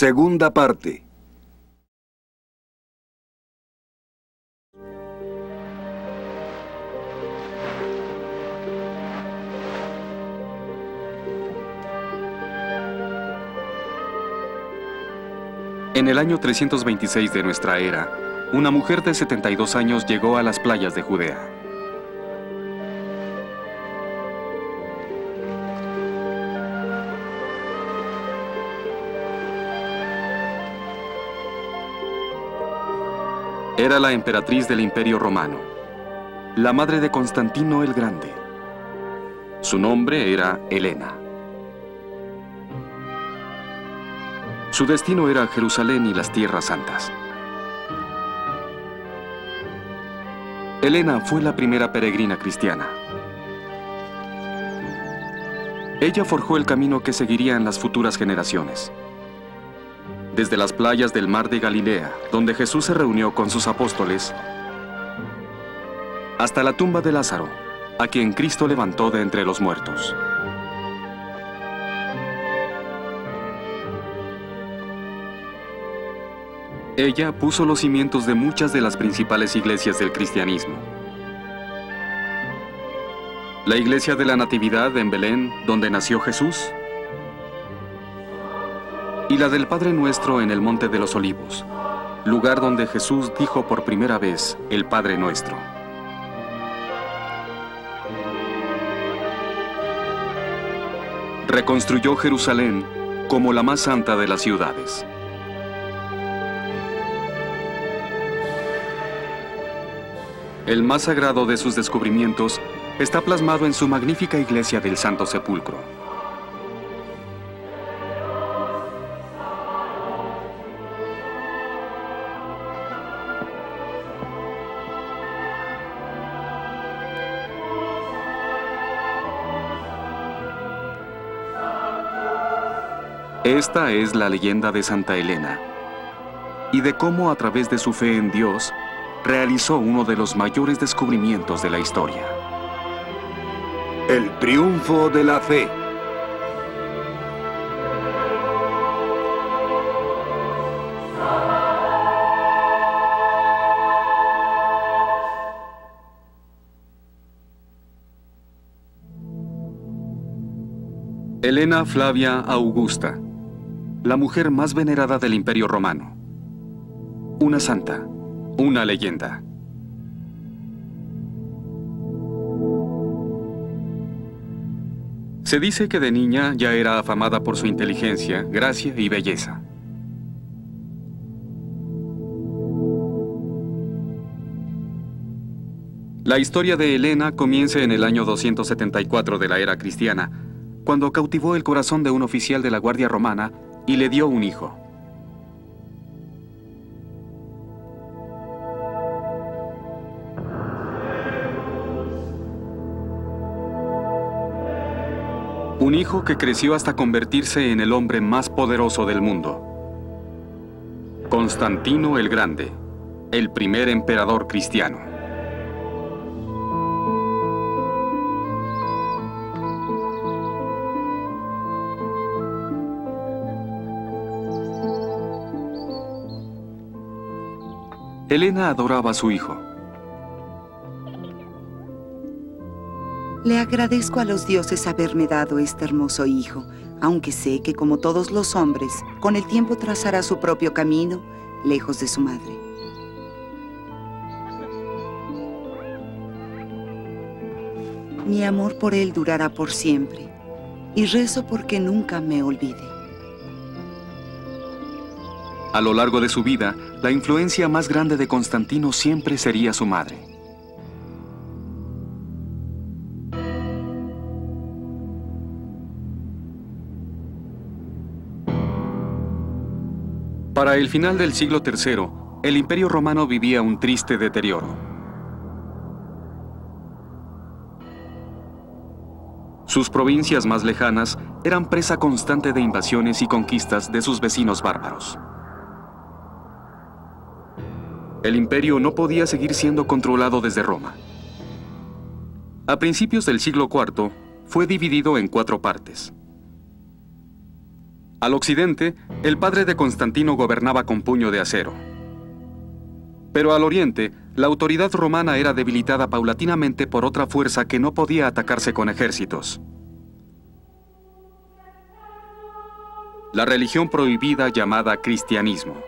Segunda parte. En el año 326 de nuestra era, una mujer de 72 años llegó a las playas de Judea. Era la emperatriz del Imperio Romano, la madre de Constantino el Grande. Su nombre era Helena. Su destino era Jerusalén y las Tierras Santas. Helena fue la primera peregrina cristiana. Ella forjó el camino que seguirían las futuras generaciones. Desde las playas del mar de Galilea, donde Jesús se reunió con sus apóstoles, hasta la tumba de Lázaro, a quien Cristo levantó de entre los muertos. Ella puso los cimientos de muchas de las principales iglesias del cristianismo. La iglesia de la Natividad en Belén, donde nació Jesús, y la del Padre Nuestro en el Monte de los Olivos, lugar donde Jesús dijo por primera vez el Padre Nuestro. Reconstruyó Jerusalén como la más santa de las ciudades. El más sagrado de sus descubrimientos está plasmado en su magnífica iglesia del Santo Sepulcro. Esta es la leyenda de Santa Helena y de cómo a través de su fe en Dios realizó uno de los mayores descubrimientos de la historia. El triunfo de la fe. Helena Flavia Augusta, la mujer más venerada del Imperio Romano. Una santa, una leyenda. Se dice que de niña ya era afamada por su inteligencia, gracia y belleza. La historia de Helena comienza en el año 274 de la era cristiana, cuando cautivó el corazón de un oficial de la Guardia Romana y le dio un hijo. Un hijo que creció hasta convertirse en el hombre más poderoso del mundo. Constantino el Grande, el primer emperador cristiano. Helena adoraba a su hijo. Le agradezco a los dioses haberme dado este hermoso hijo, aunque sé que, como todos los hombres, con el tiempo trazará su propio camino, lejos de su madre. Mi amor por él durará por siempre, y rezo porque nunca me olvide. A lo largo de su vida, la influencia más grande de Constantino siempre sería su madre. Para el final del siglo III, el Imperio Romano vivía un triste deterioro. Sus provincias más lejanas eran presa constante de invasiones y conquistas de sus vecinos bárbaros. El imperio no podía seguir siendo controlado desde Roma. A principios del siglo IV, fue dividido en 4 partes. Al occidente, el padre de Constantino gobernaba con puño de acero. Pero al oriente, la autoridad romana era debilitada paulatinamente por otra fuerza que no podía atacarse con ejércitos. La religión prohibida llamada cristianismo.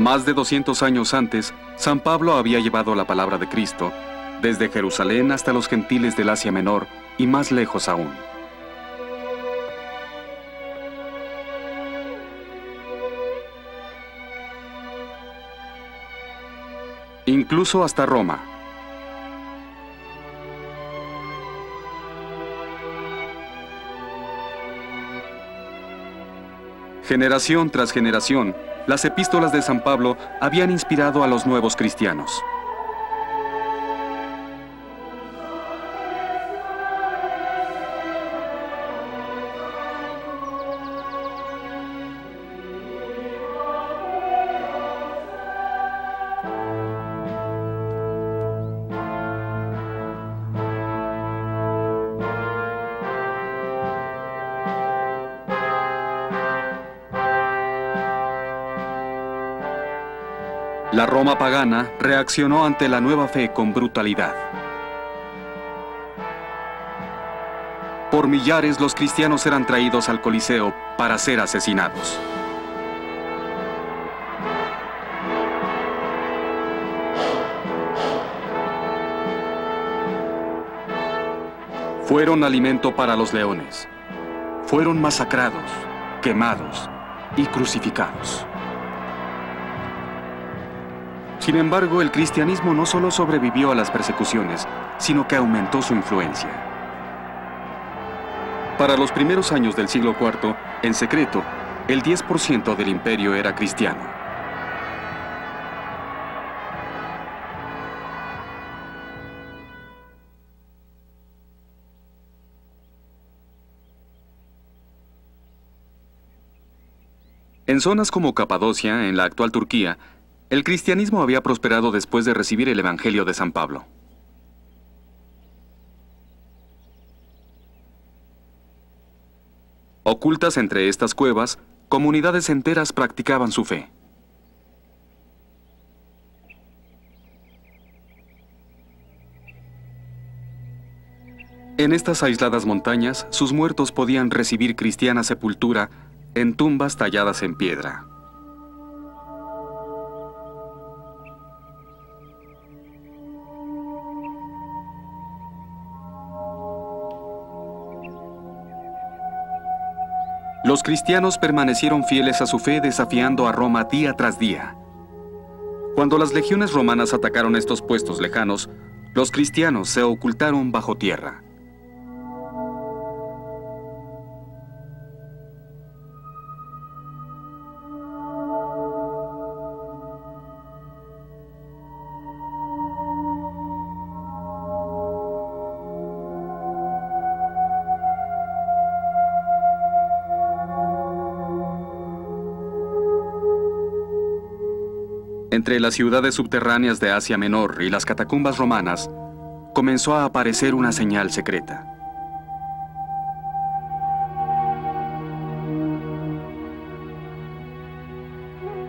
Más de 200 años antes, San Pablo había llevado la palabra de Cristo desde Jerusalén hasta los gentiles del Asia Menor y más lejos aún. Incluso hasta Roma. Generación tras generación, las epístolas de San Pablo habían inspirado a los nuevos cristianos. La Roma pagana reaccionó ante la nueva fe con brutalidad. Por millares los cristianos eran traídos al Coliseo para ser asesinados. Fueron alimento para los leones. Fueron masacrados, quemados y crucificados. Sin embargo, el cristianismo no solo sobrevivió a las persecuciones, sino que aumentó su influencia. Para los primeros años del siglo IV, en secreto, el 10% del imperio era cristiano. En zonas como Capadocia, en la actual Turquía, el cristianismo había prosperado después de recibir el Evangelio de San Pablo. Ocultas entre estas cuevas, comunidades enteras practicaban su fe. En estas aisladas montañas, sus muertos podían recibir cristiana sepultura en tumbas talladas en piedra. Los cristianos permanecieron fieles a su fe desafiando a Roma día tras día. Cuando las legiones romanas atacaron estos puestos lejanos, los cristianos se ocultaron bajo tierra. Entre las ciudades subterráneas de Asia Menor y las catacumbas romanas, comenzó a aparecer una señal secreta.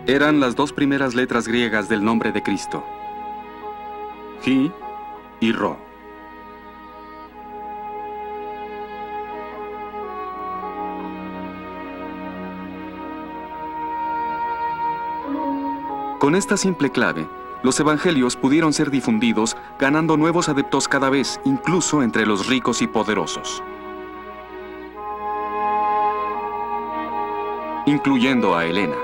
Eran las dos primeras letras griegas del nombre de Cristo, Ji y Ro. Con esta simple clave, los evangelios pudieron ser difundidos, ganando nuevos adeptos cada vez, incluso entre los ricos y poderosos, incluyendo a Helena.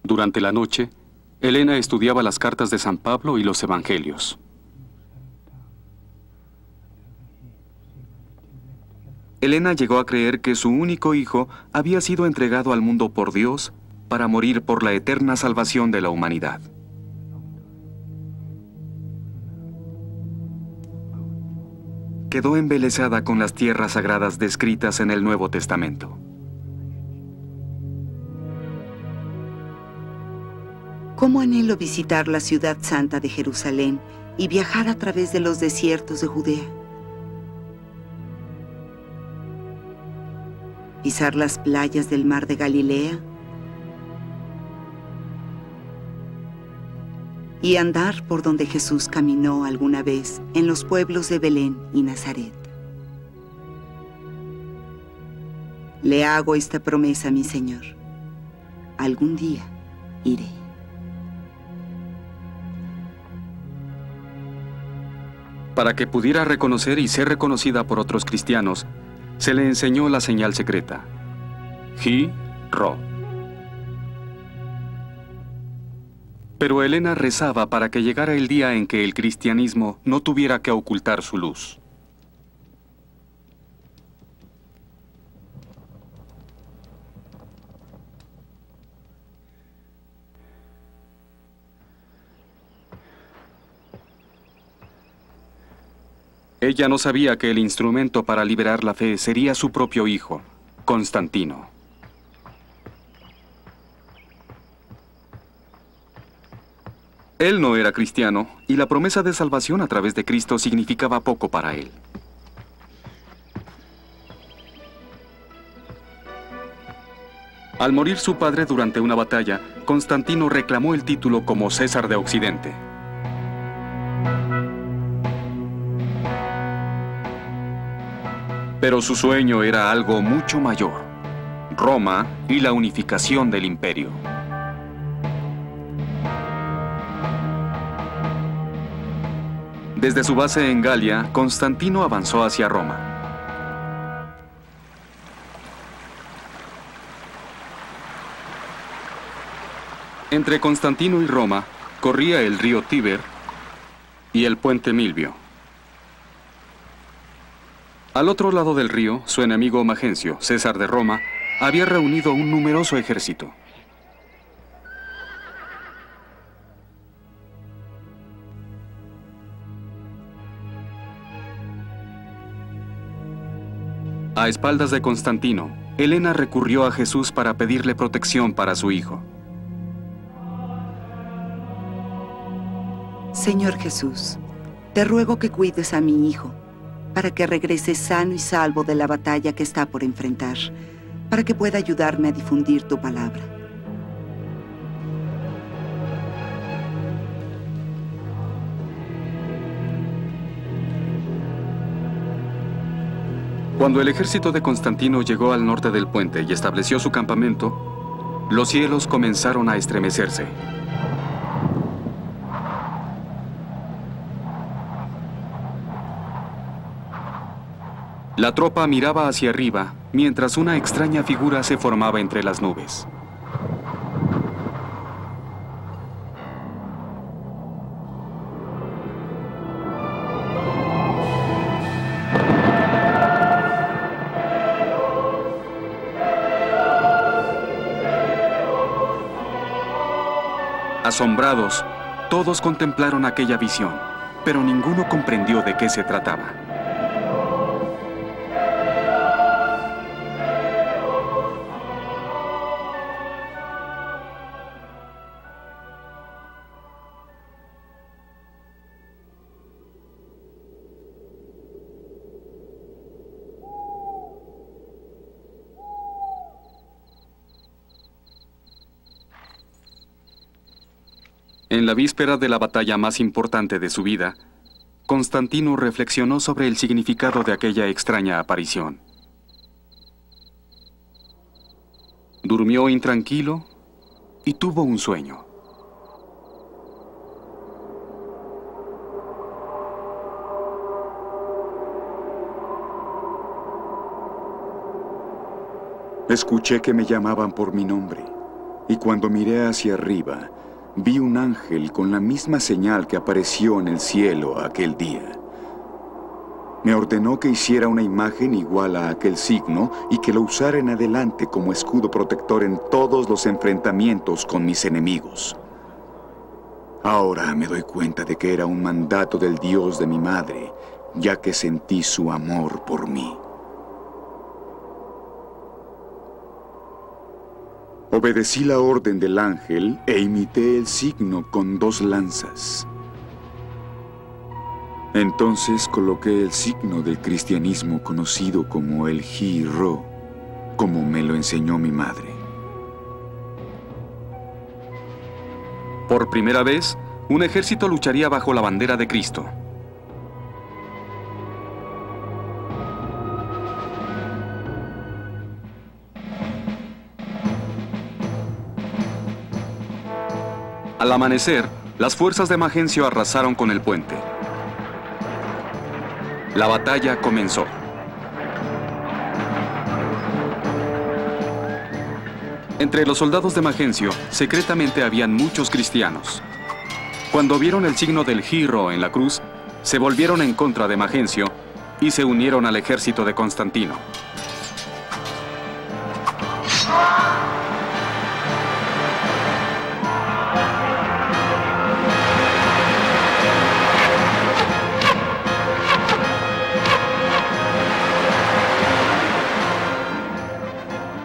Durante la noche, Helena estudiaba las cartas de San Pablo y los evangelios. Helena llegó a creer que su único hijo había sido entregado al mundo por Dios para morir por la eterna salvación de la humanidad. Quedó embelesada con las tierras sagradas descritas en el Nuevo Testamento. ¿Cómo anhelo visitar la ciudad santa de Jerusalén y viajar a través de los desiertos de Judea? ¿Pisar las playas del mar de Galilea? ¿Y andar por donde Jesús caminó alguna vez en los pueblos de Belén y Nazaret? Le hago esta promesa a mi Señor. Algún día iré. Para que pudiera reconocer y ser reconocida por otros cristianos, se le enseñó la señal secreta: Ji-Ro. Pero Elena rezaba para que llegara el día en que el cristianismo no tuviera que ocultar su luz. Ella no sabía que el instrumento para liberar la fe sería su propio hijo, Constantino. Él no era cristiano, y la promesa de salvación a través de Cristo significaba poco para él. Al morir su padre durante una batalla, Constantino reclamó el título como César de Occidente. Pero su sueño era algo mucho mayor: Roma y la unificación del imperio. Desde su base en Galia, Constantino avanzó hacia Roma. Entre Constantino y Roma corría el río Tíber y el puente Milvio. Al otro lado del río, su enemigo Magencio, César de Roma, había reunido un numeroso ejército. A espaldas de Constantino, Helena recurrió a Jesús para pedirle protección para su hijo. Señor Jesús, te ruego que cuides a mi hijo, para que regrese sano y salvo de la batalla que está por enfrentar, para que pueda ayudarme a difundir tu palabra. Cuando el ejército de Constantino llegó al norte del puente y estableció su campamento, los cielos comenzaron a estremecerse. La tropa miraba hacia arriba, mientras una extraña figura se formaba entre las nubes. Asombrados, todos contemplaron aquella visión, pero ninguno comprendió de qué se trataba. En la víspera de la batalla más importante de su vida, Constantino reflexionó sobre el significado de aquella extraña aparición. Durmió intranquilo y tuvo un sueño. Escuché que me llamaban por mi nombre, y cuando miré hacia arriba, vi un ángel con la misma señal que apareció en el cielo aquel día. Me ordenó que hiciera una imagen igual a aquel signo y que lo usara en adelante como escudo protector en todos los enfrentamientos con mis enemigos. Ahora me doy cuenta de que era un mandato del Dios de mi madre, ya que sentí su amor por mí. Obedecí la orden del ángel e imité el signo con 2 lanzas. Entonces coloqué el signo del cristianismo conocido como el Hi-Ro, como me lo enseñó mi madre. Por primera vez, un ejército lucharía bajo la bandera de Cristo. Al amanecer, las fuerzas de Magencio arrasaron con el puente. La batalla comenzó. Entre los soldados de Magencio, secretamente habían muchos cristianos. Cuando vieron el signo del Hi-Ro en la cruz, se volvieron en contra de Magencio y se unieron al ejército de Constantino.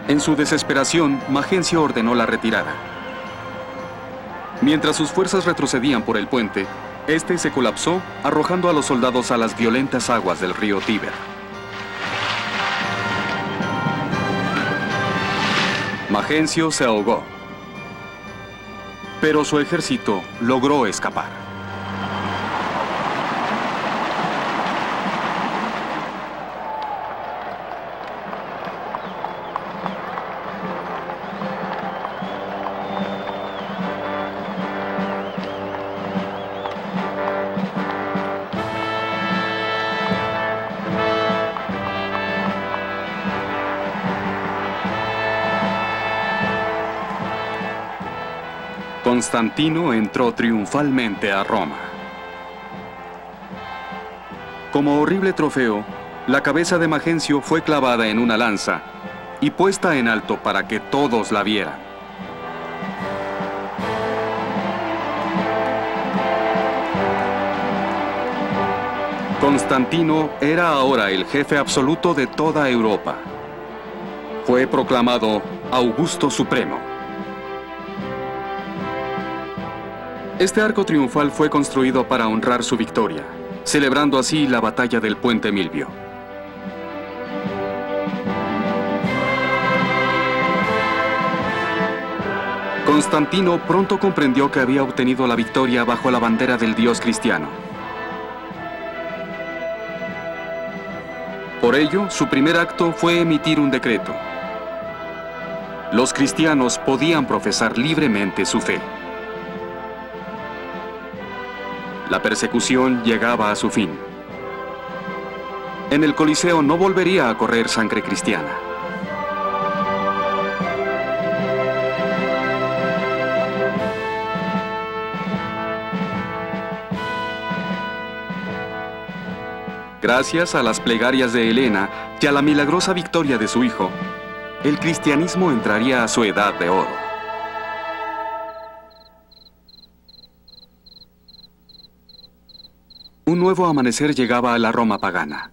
En su desesperación, Magencio ordenó la retirada. Mientras sus fuerzas retrocedían por el puente, este se colapsó, arrojando a los soldados a las violentas aguas del río Tíber. Magencio se ahogó, pero su ejército logró escapar. Constantino entró triunfalmente a Roma. Como horrible trofeo, la cabeza de Magencio fue clavada en una lanza y puesta en alto para que todos la vieran. Constantino era ahora el jefe absoluto de toda Europa. Fue proclamado Augusto Supremo. Este arco triunfal fue construido para honrar su victoria, celebrando así la batalla del Puente Milvio. Constantino pronto comprendió que había obtenido la victoria bajo la bandera del Dios cristiano. Por ello, su primer acto fue emitir un decreto. Los cristianos podían profesar libremente su fe. La persecución llegaba a su fin. En el Coliseo no volvería a correr sangre cristiana. Gracias a las plegarias de Helena y a la milagrosa victoria de su hijo, el cristianismo entraría a su edad de oro. Un nuevo amanecer llegaba a la Roma pagana.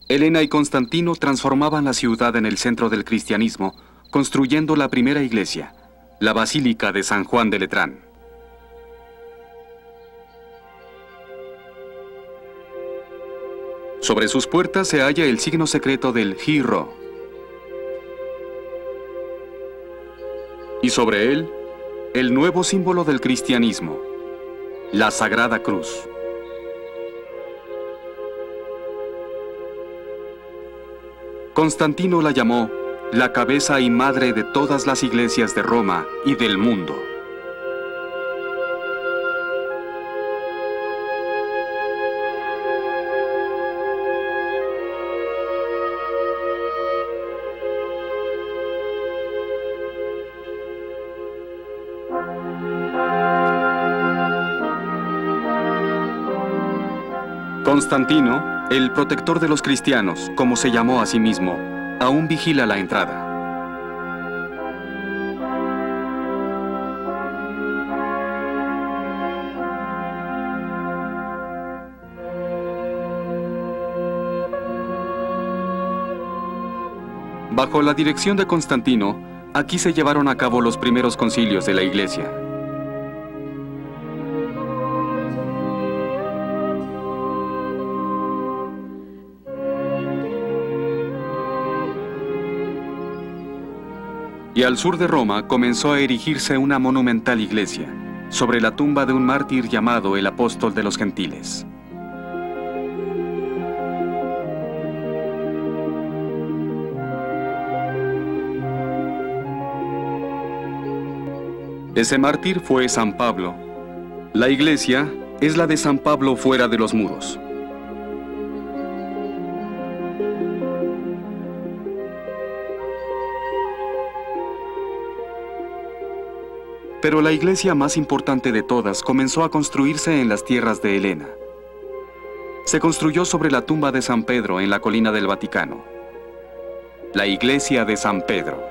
Helena y Constantino transformaban la ciudad en el centro del cristianismo, construyendo la primera iglesia, la Basílica de San Juan de Letrán. Sobre sus puertas se halla el signo secreto del Hi-Ro. Y sobre él, el nuevo símbolo del cristianismo, la Sagrada Cruz. Constantino la llamó la cabeza y madre de todas las iglesias de Roma y del mundo. Constantino, El protector de los cristianos, como se llamó a sí mismo, aún vigila la entrada. Bajo la dirección de Constantino, aquí se llevaron a cabo los primeros concilios de la Iglesia. Y al sur de Roma comenzó a erigirse una monumental iglesia, sobre la tumba de un mártir llamado el Apóstol de los Gentiles. Ese mártir fue San Pablo. La iglesia es la de San Pablo fuera de los muros. Pero la iglesia más importante de todas comenzó a construirse en las tierras de Helena. Se construyó sobre la tumba de San Pedro en la colina del Vaticano. La iglesia de San Pedro.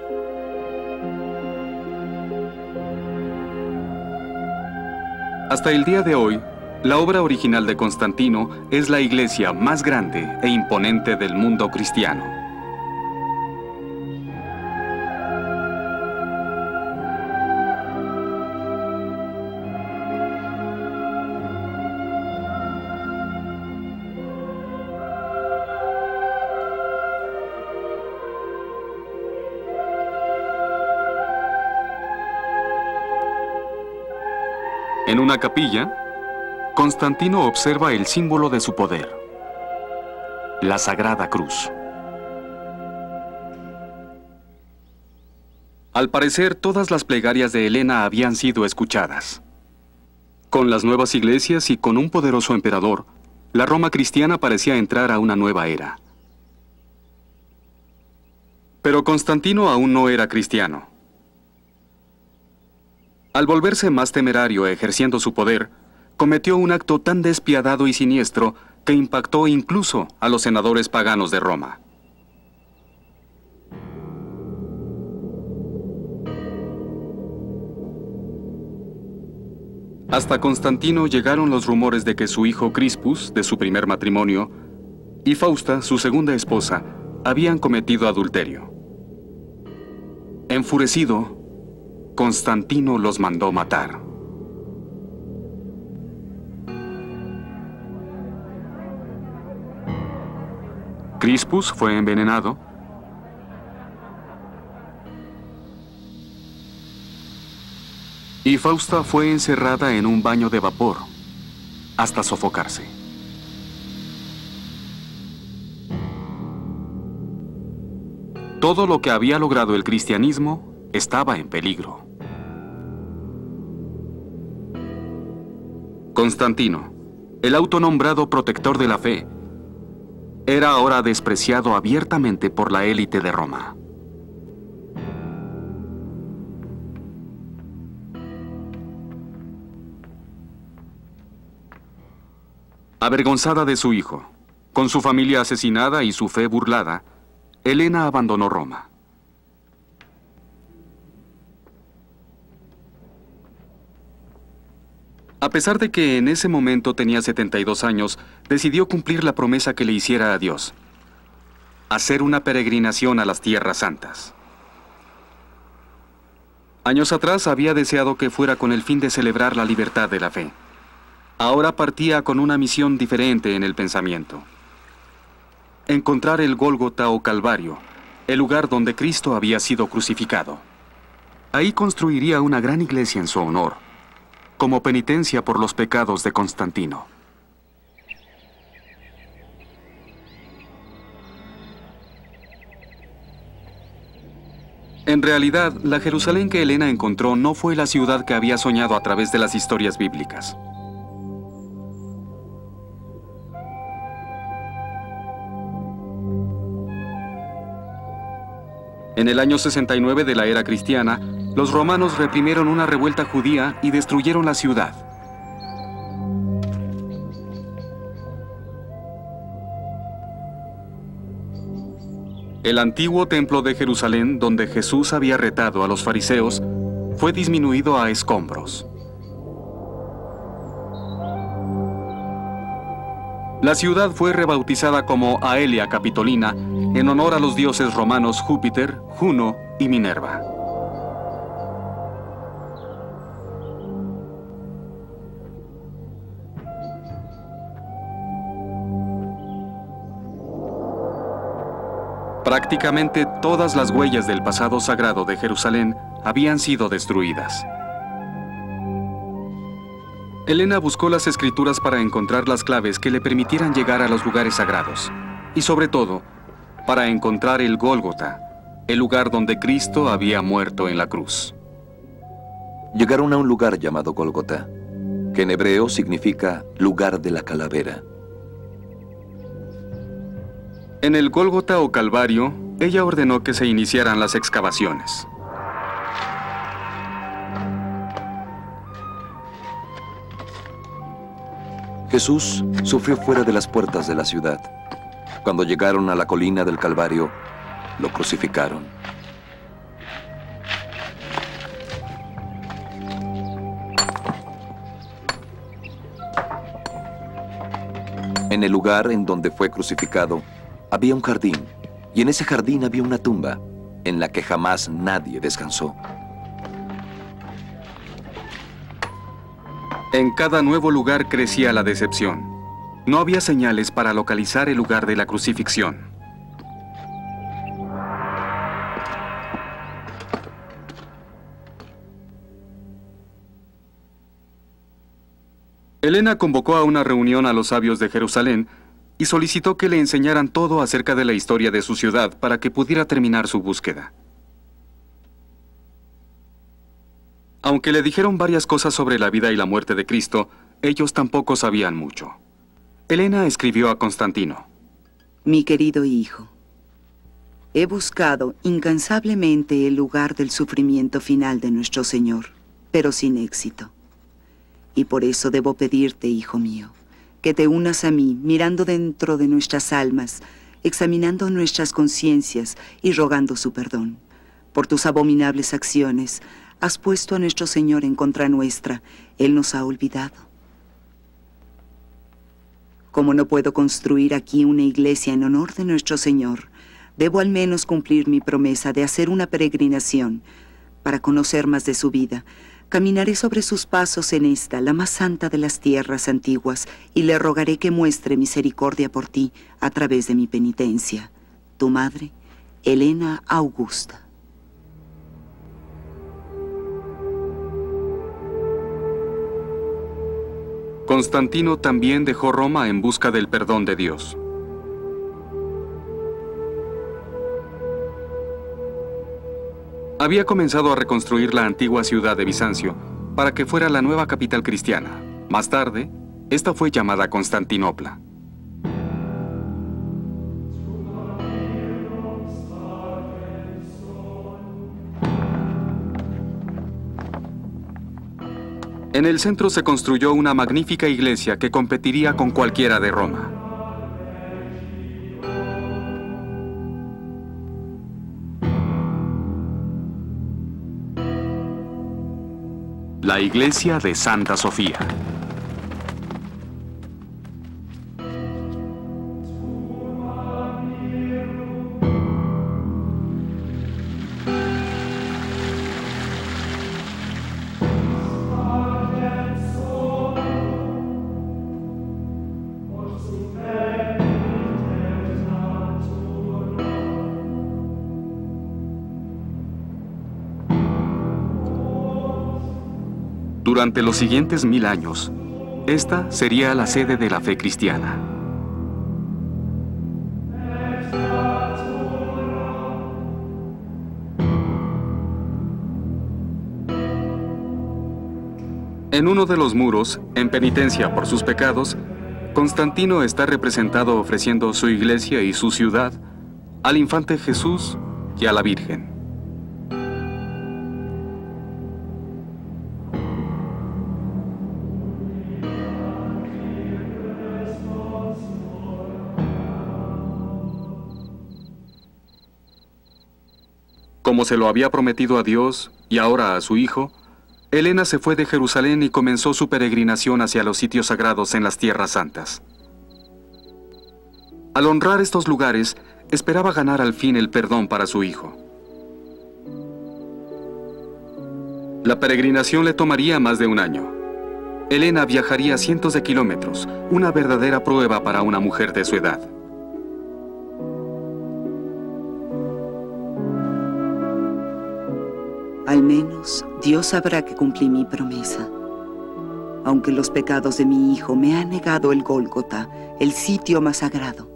Hasta el día de hoy, la obra original de Constantino es la iglesia más grande e imponente del mundo cristiano. En una capilla, Constantino observa el símbolo de su poder, la Sagrada Cruz. Al parecer, todas las plegarias de Helena habían sido escuchadas. Con las nuevas iglesias y con un poderoso emperador, la Roma cristiana parecía entrar a una nueva era. Pero Constantino aún no era cristiano. Al volverse más temerario ejerciendo su poder, cometió un acto tan despiadado y siniestro que impactó incluso a los senadores paganos de Roma. Hasta Constantino llegaron los rumores de que su hijo Crispus, de su primer matrimonio, y Fausta, su segunda esposa, habían cometido adulterio. Enfurecido, Constantino los mandó matar. Crispus fue envenenado y Fausta fue encerrada en un baño de vapor hasta sofocarse. Todo lo que había logrado el cristianismo estaba en peligro. Constantino, el autonombrado protector de la fe, era ahora despreciado abiertamente por la élite de Roma. Avergonzada de su hijo, con su familia asesinada y su fe burlada, Helena abandonó Roma. A pesar de que en ese momento tenía 72 años, decidió cumplir la promesa que le hiciera a Dios: hacer una peregrinación a las Tierras Santas. Años atrás había deseado que fuera con el fin de celebrar la libertad de la fe. Ahora partía con una misión diferente en el pensamiento: encontrar el Gólgota o Calvario, el lugar donde Cristo había sido crucificado. Ahí construiría una gran iglesia en su honor, como penitencia por los pecados de Constantino. En realidad, la Jerusalén que Helena encontró no fue la ciudad que había soñado a través de las historias bíblicas. En el año 69 de la era cristiana, los romanos reprimieron una revuelta judía y destruyeron la ciudad. El antiguo templo de Jerusalén, donde Jesús había retado a los fariseos, fue disminuido a escombros. La ciudad fue rebautizada como Aelia Capitolina en honor a los dioses romanos Júpiter, Juno y Minerva. Prácticamente todas las huellas del pasado sagrado de Jerusalén habían sido destruidas. Helena buscó las escrituras para encontrar las claves que le permitieran llegar a los lugares sagrados, y sobre todo, para encontrar el Gólgota, el lugar donde Cristo había muerto en la cruz. Llegaron a un lugar llamado Gólgota, que en hebreo significa lugar de la calavera. En el Gólgota o Calvario, ella ordenó que se iniciaran las excavaciones. Jesús sufrió fuera de las puertas de la ciudad. Cuando llegaron a la colina del Calvario, lo crucificaron. En el lugar en donde fue crucificado, había un jardín, y en ese jardín había una tumba, en la que jamás nadie descansó. En cada nuevo lugar crecía la decepción. No había señales para localizar el lugar de la crucifixión. Helena convocó a una reunión a los sabios de Jerusalén y solicitó que le enseñaran todo acerca de la historia de su ciudad para que pudiera terminar su búsqueda. Aunque le dijeron varias cosas sobre la vida y la muerte de Cristo, ellos tampoco sabían mucho. Helena escribió a Constantino: Mi querido hijo, he buscado incansablemente el lugar del sufrimiento final de nuestro Señor, pero sin éxito. Y por eso debo pedirte, hijo mío, que te unas a mí, mirando dentro de nuestras almas, examinando nuestras conciencias y rogando su perdón. Por tus abominables acciones, has puesto a nuestro Señor en contra nuestra. Él nos ha olvidado. Como no puedo construir aquí una iglesia en honor de nuestro Señor, debo al menos cumplir mi promesa de hacer una peregrinación para conocer más de su vida. Caminaré sobre sus pasos en esta, la más santa de las tierras antiguas, y le rogaré que muestre misericordia por ti a través de mi penitencia. Tu madre, Helena Augusta. Constantino también dejó Roma en busca del perdón de Dios. Había comenzado a reconstruir la antigua ciudad de Bizancio para que fuera la nueva capital cristiana. Más tarde, esta fue llamada Constantinopla. En el centro se construyó una magnífica iglesia que competiría con cualquiera de Roma. La iglesia de Santa Sofía. Durante los siguientes 1000 años, esta sería la sede de la fe cristiana. En uno de los muros, en penitencia por sus pecados, Constantino está representado ofreciendo su iglesia y su ciudad al infante Jesús y a la Virgen. Como se lo había prometido a Dios y ahora a su hijo, Helena se fue de Jerusalén y comenzó su peregrinación hacia los sitios sagrados en las tierras santas. Al honrar estos lugares, esperaba ganar al fin el perdón para su hijo. La peregrinación le tomaría más de un año. Helena viajaría cientos de kilómetros, una verdadera prueba para una mujer de su edad. Al menos Dios sabrá que cumplí mi promesa. Aunque los pecados de mi hijo me han negado el Gólgota, el sitio más sagrado,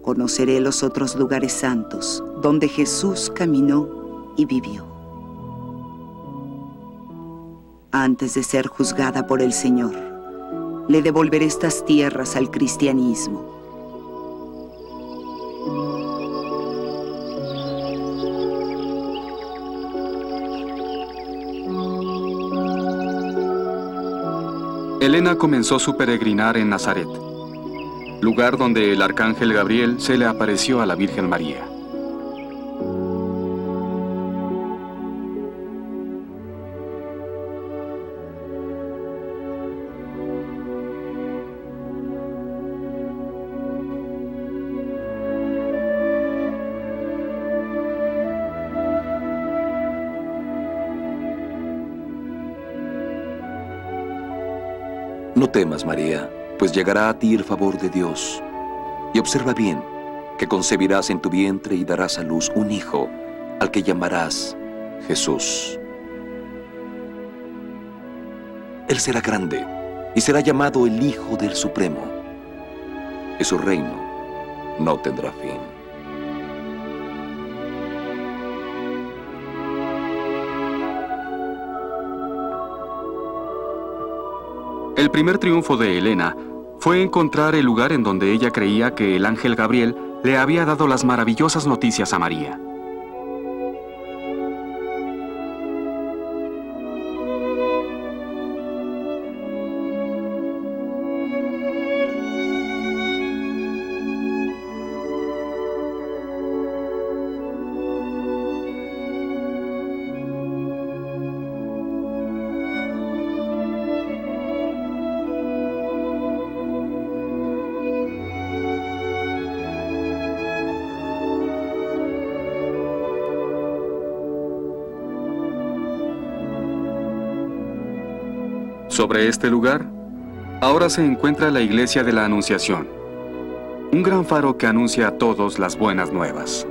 conoceré los otros lugares santos donde Jesús caminó y vivió. Antes de ser juzgada por el Señor, le devolveré estas tierras al cristianismo. Helena comenzó su peregrinar en Nazaret, lugar donde el arcángel Gabriel se le apareció a la Virgen María. No temas, María, pues llegará a ti el favor de Dios. Y observa bien, que concebirás en tu vientre y darás a luz un hijo, al que llamarás Jesús. Él será grande, y será llamado el Hijo del Supremo. Y su reino no tendrá fin. El primer triunfo de Helena fue encontrar el lugar en donde ella creía que el ángel Gabriel le había dado las maravillosas noticias a María. Sobre este lugar, ahora se encuentra la Iglesia de la Anunciación, un gran faro que anuncia a todos las buenas nuevas.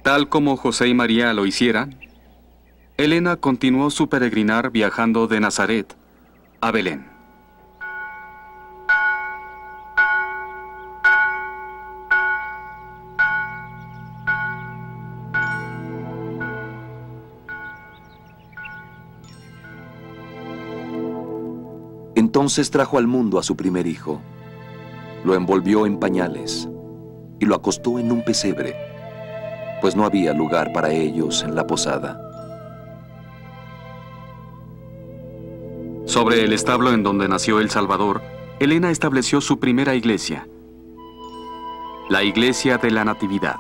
Tal como José y María lo hicieran, Helena continuó su peregrinar viajando de Nazaret a Belén. Entonces trajo al mundo a su primer hijo, lo envolvió en pañales y lo acostó en un pesebre, pues no había lugar para ellos en la posada. Sobre el establo en donde nació el Salvador, Helena estableció su primera iglesia, la Iglesia de la Natividad.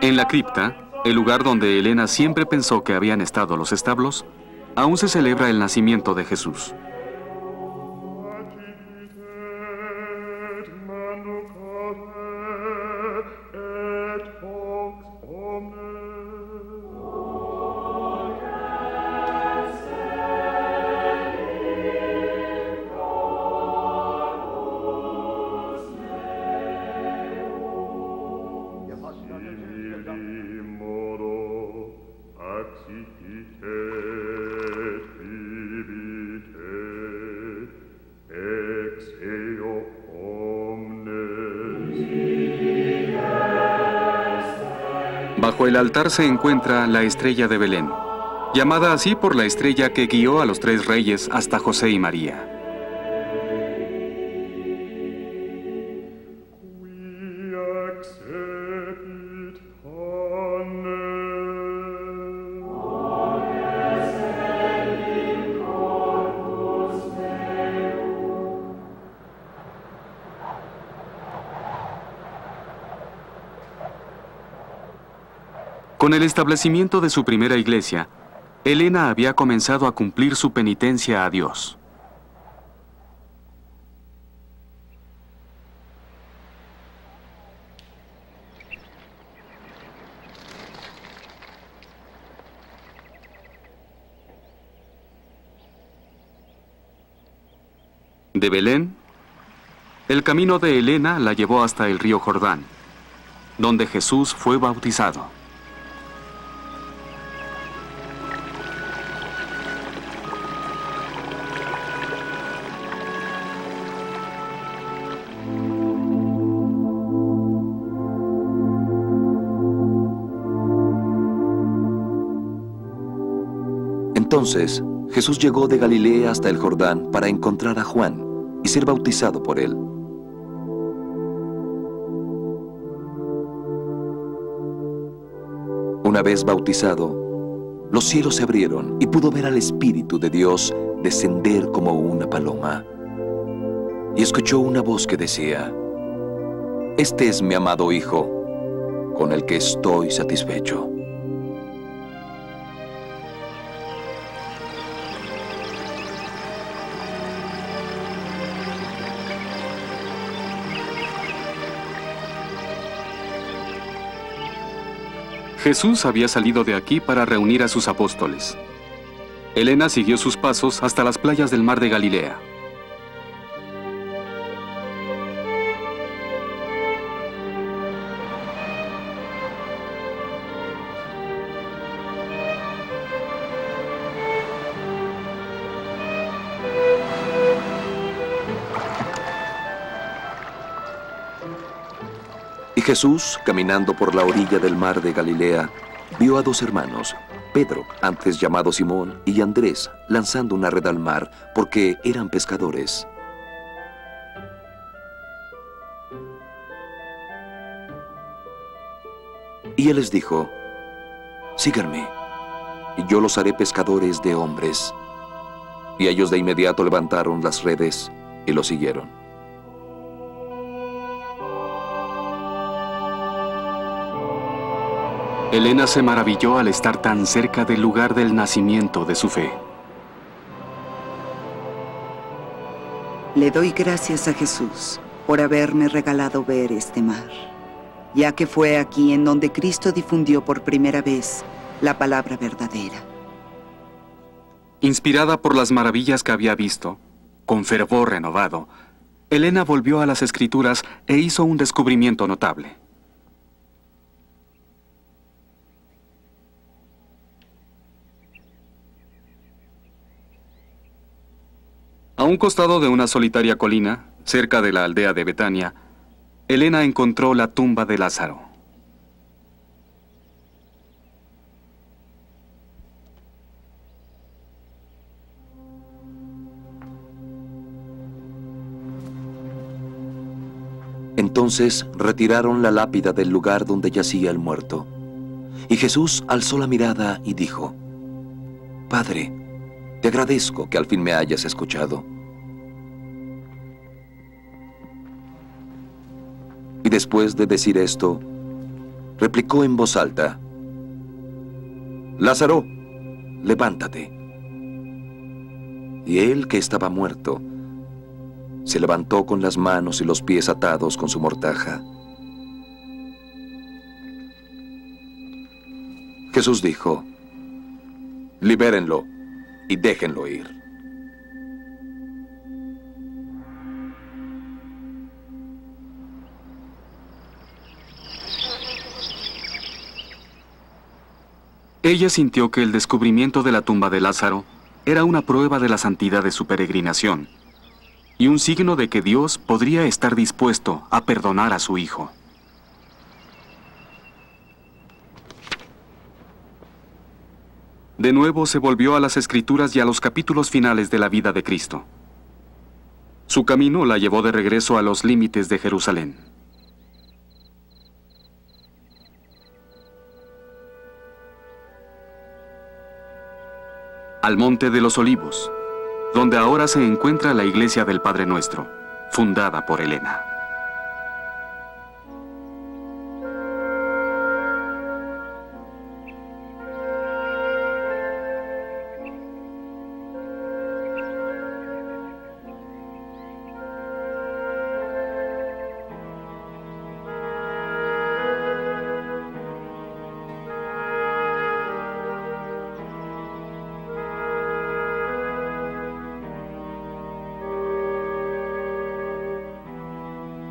En la cripta, el lugar donde Elena siempre pensó que habían estado los establos, aún se celebra el nacimiento de Jesús. Bajo el altar se encuentra la estrella de Belén, llamada así por la estrella que guió a los 3 reyes hasta José y María. Con el establecimiento de su primera iglesia, Elena había comenzado a cumplir su penitencia a Dios. De Belén, el camino de Elena la llevó hasta el río Jordán, donde Jesús fue bautizado. Entonces, Jesús llegó de Galilea hasta el Jordán para encontrar a Juan y ser bautizado por él. Una vez bautizado, los cielos se abrieron y pudo ver al Espíritu de Dios descender como una paloma. Y escuchó una voz que decía: «Este es mi amado Hijo, con el que estoy satisfecho». Jesús había salido de aquí para reunir a sus apóstoles. Elena siguió sus pasos hasta las playas del mar de Galilea. Y Jesús, caminando por la orilla del mar de Galilea, vio a 2 hermanos, Pedro, antes llamado Simón, y Andrés, lanzando una red al mar, porque eran pescadores. Y él les dijo: «Síganme, y yo los haré pescadores de hombres». Y ellos de inmediato levantaron las redes y lo siguieron. Elena se maravilló al estar tan cerca del lugar del nacimiento de su fe. Le doy gracias a Jesús por haberme regalado ver este mar, ya que fue aquí en donde Cristo difundió por primera vez la palabra verdadera. Inspirada por las maravillas que había visto, con fervor renovado, Elena volvió a las Escrituras e hizo un descubrimiento notable. A un costado de una solitaria colina, cerca de la aldea de Betania, Elena encontró la tumba de Lázaro. Entonces retiraron la lápida del lugar donde yacía el muerto. Y Jesús alzó la mirada y dijo: «Padre, te agradezco que al fin me hayas escuchado». Y después de decir esto, replicó en voz alta: Lázaro, levántate. Y él, que estaba muerto, se levantó con las manos y los pies atados con su mortaja. Jesús dijo: libérenlo y déjenlo ir. Ella sintió que el descubrimiento de la tumba de Lázaro era una prueba de la santidad de su peregrinación y un signo de que Dios podría estar dispuesto a perdonar a su hijo. De nuevo se volvió a las Escrituras y a los capítulos finales de la vida de Cristo. Su camino la llevó de regreso a los límites de Jerusalén. Al Monte de los Olivos, donde ahora se encuentra la iglesia del Padre Nuestro, fundada por Elena.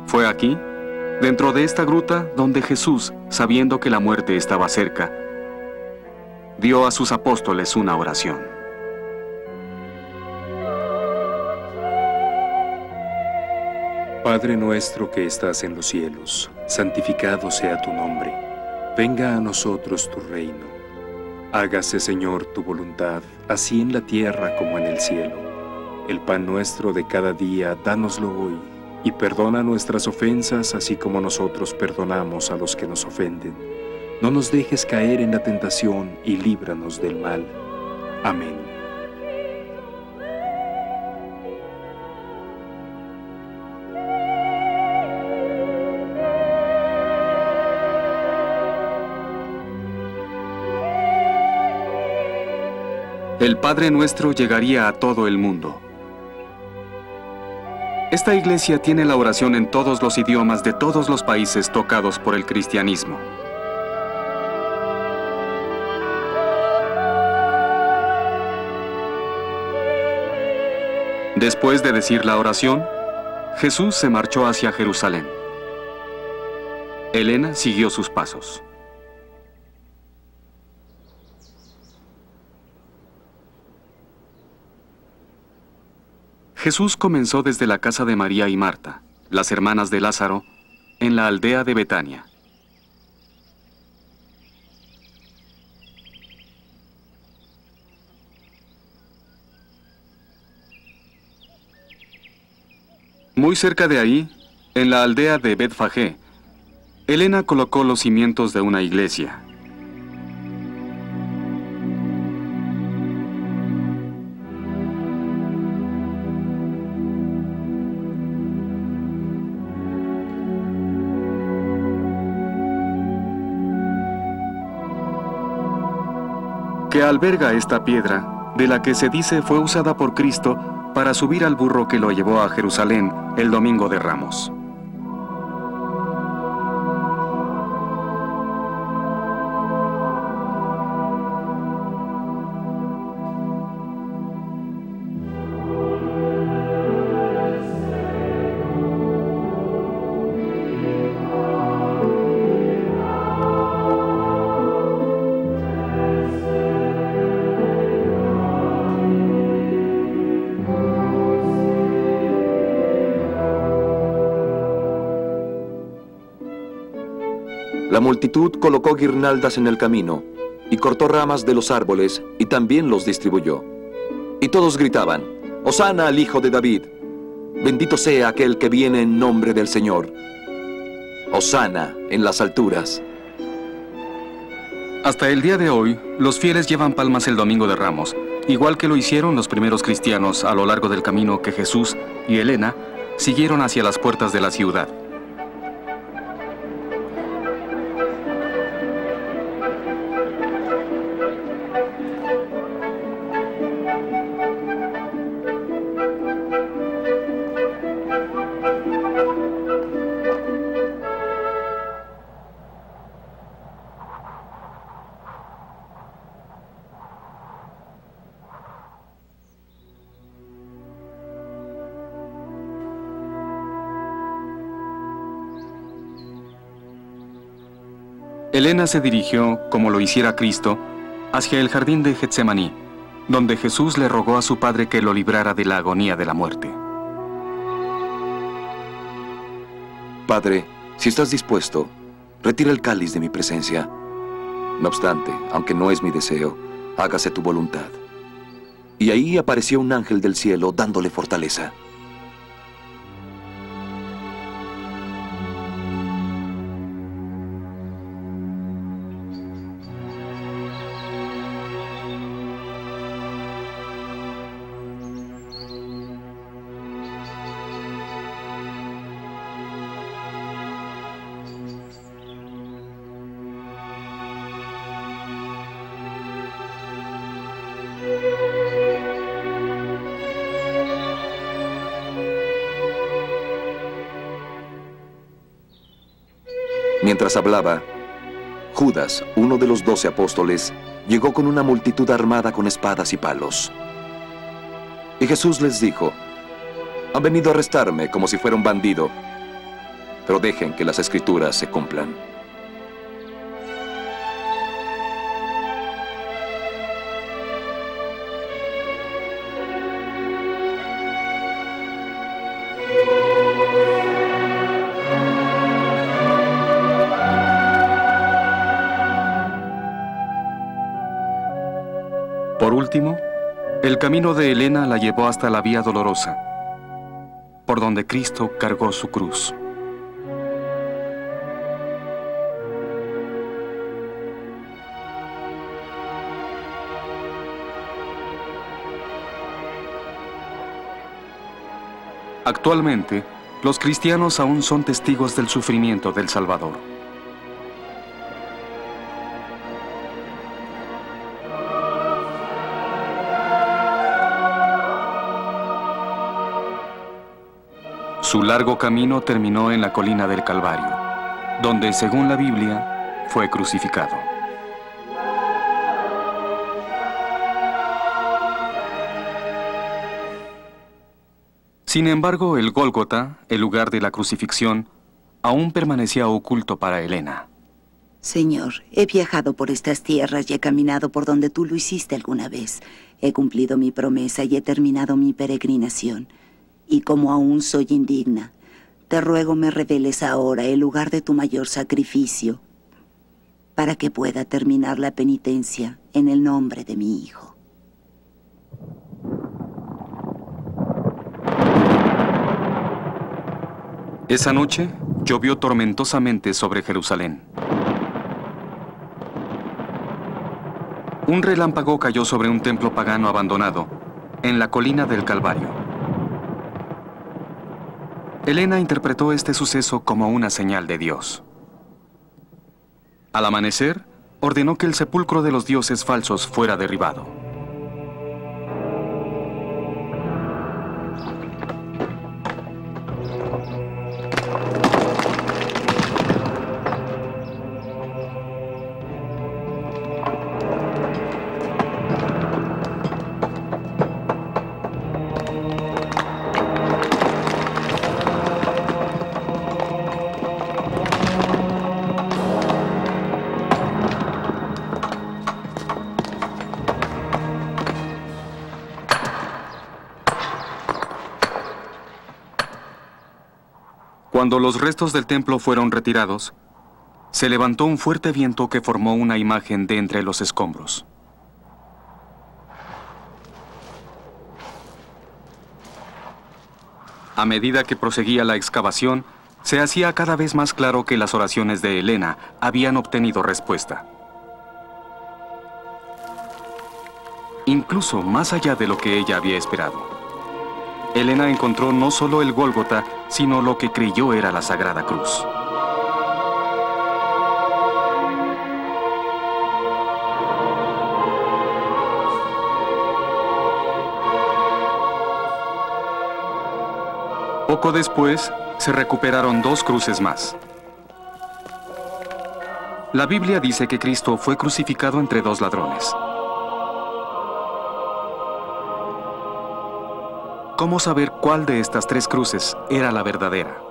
Fue aquí, dentro de esta gruta, donde Jesús, sabiendo que la muerte estaba cerca, dio a sus apóstoles una oración. Padre nuestro que estás en los cielos, santificado sea tu nombre. Venga a nosotros tu reino. Hágase, Señor, tu voluntad, así en la tierra como en el cielo. El pan nuestro de cada día, dánoslo hoy. Y perdona nuestras ofensas, así como nosotros perdonamos a los que nos ofenden. No nos dejes caer en la tentación y líbranos del mal. Amén. El Padre Nuestro llegaría a todo el mundo. Esta iglesia tiene la oración en todos los idiomas de todos los países tocados por el cristianismo. Después de decir la oración, Jesús se marchó hacia Jerusalén. Elena siguió sus pasos. Jesús comenzó desde la casa de María y Marta, las hermanas de Lázaro, en la aldea de Betania. Muy cerca de ahí, en la aldea de Betfagé, Elena colocó los cimientos de una iglesia. Que alberga esta piedra, de la que se dice fue usada por Cristo para subir al burro que lo llevó a Jerusalén el Domingo de Ramos. La multitud colocó guirnaldas en el camino y cortó ramas de los árboles y también los distribuyó. Y todos gritaban: «Hosana al Hijo de David! Bendito sea aquel que viene en nombre del Señor. Hosana en las alturas». Hasta el día de hoy, los fieles llevan palmas el Domingo de Ramos, igual que lo hicieron los primeros cristianos a lo largo del camino que Jesús y Elena siguieron hacia las puertas de la ciudad. Elena se dirigió, como lo hiciera Cristo, hacia el jardín de Getsemaní, donde Jesús le rogó a su padre que lo librara de la agonía de la muerte. Padre, si estás dispuesto, retira el cáliz de mi presencia. No obstante, aunque no es mi deseo, hágase tu voluntad. Y ahí apareció un ángel del cielo dándole fortaleza. Mientras hablaba, Judas, uno de los 12 apóstoles, llegó con una multitud armada con espadas y palos. Y Jesús les dijo: han venido a arrestarme como si fuera un bandido, pero dejen que las Escrituras se cumplan. Por último, el camino de Elena la llevó hasta la Vía Dolorosa, por donde Cristo cargó su cruz. Actualmente, los cristianos aún son testigos del sufrimiento del Salvador. Su largo camino terminó en la colina del Calvario, donde, según la Biblia, fue crucificado. Sin embargo, el Gólgota, el lugar de la crucifixión, aún permanecía oculto para Elena. Señor, he viajado por estas tierras y he caminado por donde tú lo hiciste alguna vez. He cumplido mi promesa y he terminado mi peregrinación. Y como aún soy indigna, te ruego me reveles ahora el lugar de tu mayor sacrificio, para que pueda terminar la penitencia en el nombre de mi Hijo. Esa noche llovió tormentosamente sobre Jerusalén. Un relámpago cayó sobre un templo pagano abandonado, en la colina del Calvario. Elena interpretó este suceso como una señal de Dios. Al amanecer, ordenó que el sepulcro de los dioses falsos fuera derribado. Cuando los restos del templo fueron retirados, se levantó un fuerte viento que formó una imagen de entre los escombros. A medida que proseguía la excavación, se hacía cada vez más claro que las oraciones de Elena habían obtenido respuesta. Incluso más allá de lo que ella había esperado. Elena encontró no solo el Gólgota, sino lo que creyó era la Sagrada Cruz. Poco después, se recuperaron 2 cruces más. La Biblia dice que Cristo fue crucificado entre 2 ladrones. ¿Cómo saber cuál de estas 3 cruces era la verdadera?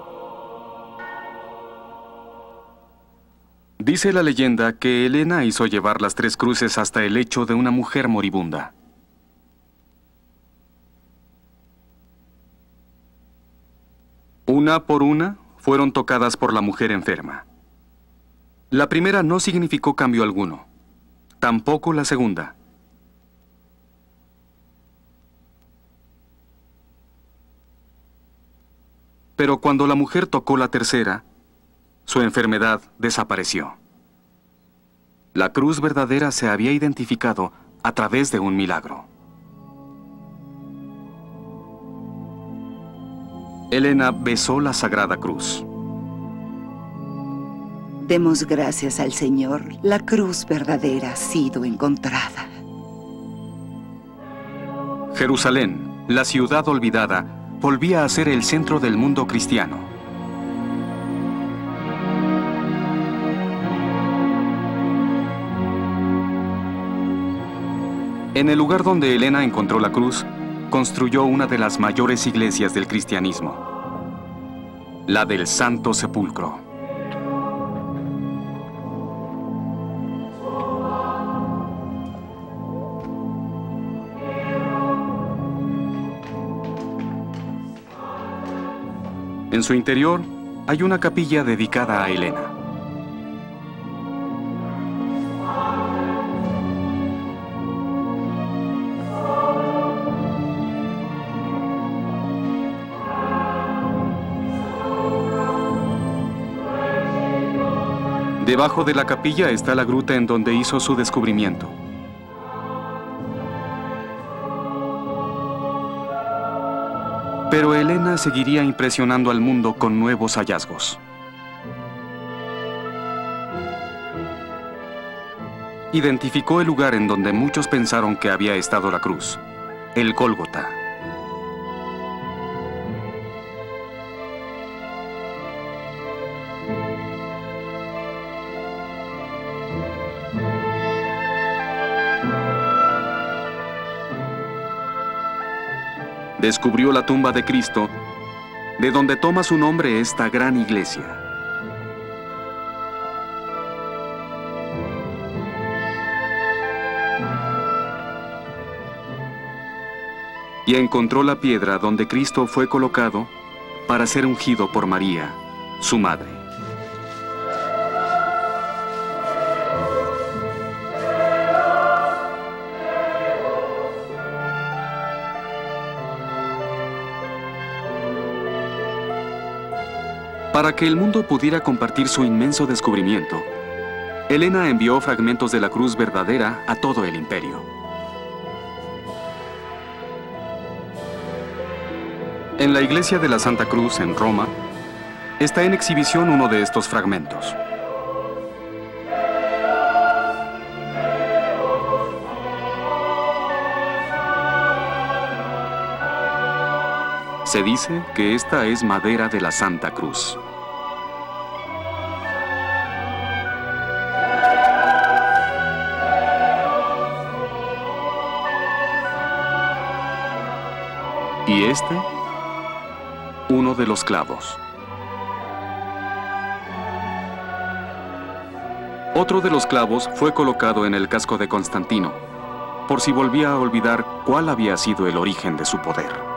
Dice la leyenda que Helena hizo llevar las 3 cruces hasta el lecho de una mujer moribunda. Una por una fueron tocadas por la mujer enferma. La primera no significó cambio alguno, tampoco la segunda. Pero cuando la mujer tocó la tercera, su enfermedad desapareció. La cruz verdadera se había identificado a través de un milagro. Helena besó la sagrada cruz. Demos gracias al Señor, la cruz verdadera ha sido encontrada. Jerusalén, la ciudad olvidada, volvía a ser el centro del mundo cristiano. En el lugar donde Helena encontró la cruz, construyó una de las mayores iglesias del cristianismo, la del Santo Sepulcro. En su interior hay una capilla dedicada a Helena. Debajo de la capilla está la gruta en donde hizo su descubrimiento. Pero Helena seguiría impresionando al mundo con nuevos hallazgos. Identificó el lugar en donde muchos pensaron que había estado la cruz, el Gólgota. Descubrió la tumba de Cristo, de donde toma su nombre esta gran iglesia. Y encontró la piedra donde Cristo fue colocado para ser ungido por María, su madre. Para que el mundo pudiera compartir su inmenso descubrimiento, Helena envió fragmentos de la cruz verdadera a todo el imperio. En la iglesia de la Santa Cruz, en Roma, está en exhibición uno de estos fragmentos. Se dice que esta es madera de la Santa Cruz. Y este, uno de los clavos. Otro de los clavos fue colocado en el casco de Constantino, por si volvía a olvidar cuál había sido el origen de su poder.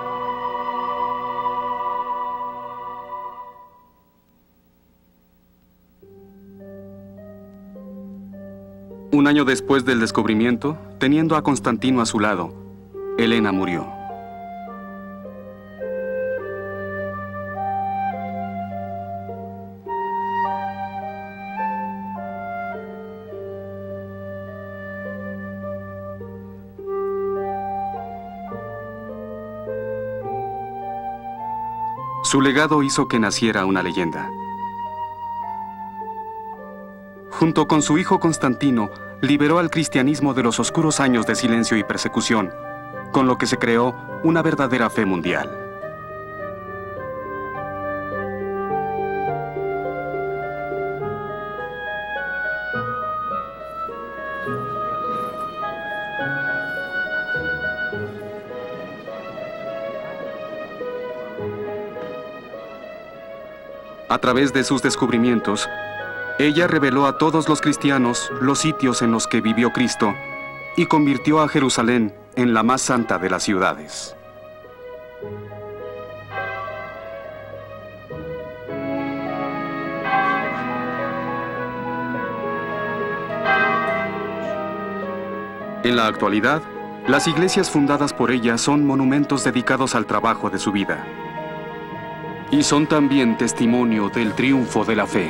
Un año después del descubrimiento, teniendo a Constantino a su lado, Helena murió. Su legado hizo que naciera una leyenda. Junto con su hijo Constantino, liberó al cristianismo de los oscuros años de silencio y persecución, con lo que se creó una verdadera fe mundial. A través de sus descubrimientos, Ella reveló a todos los cristianos los sitios en los que vivió Cristo y convirtió a Jerusalén en la más santa de las ciudades. En la actualidad, las iglesias fundadas por ella son monumentos dedicados al trabajo de su vida. Y son también testimonio del triunfo de la fe.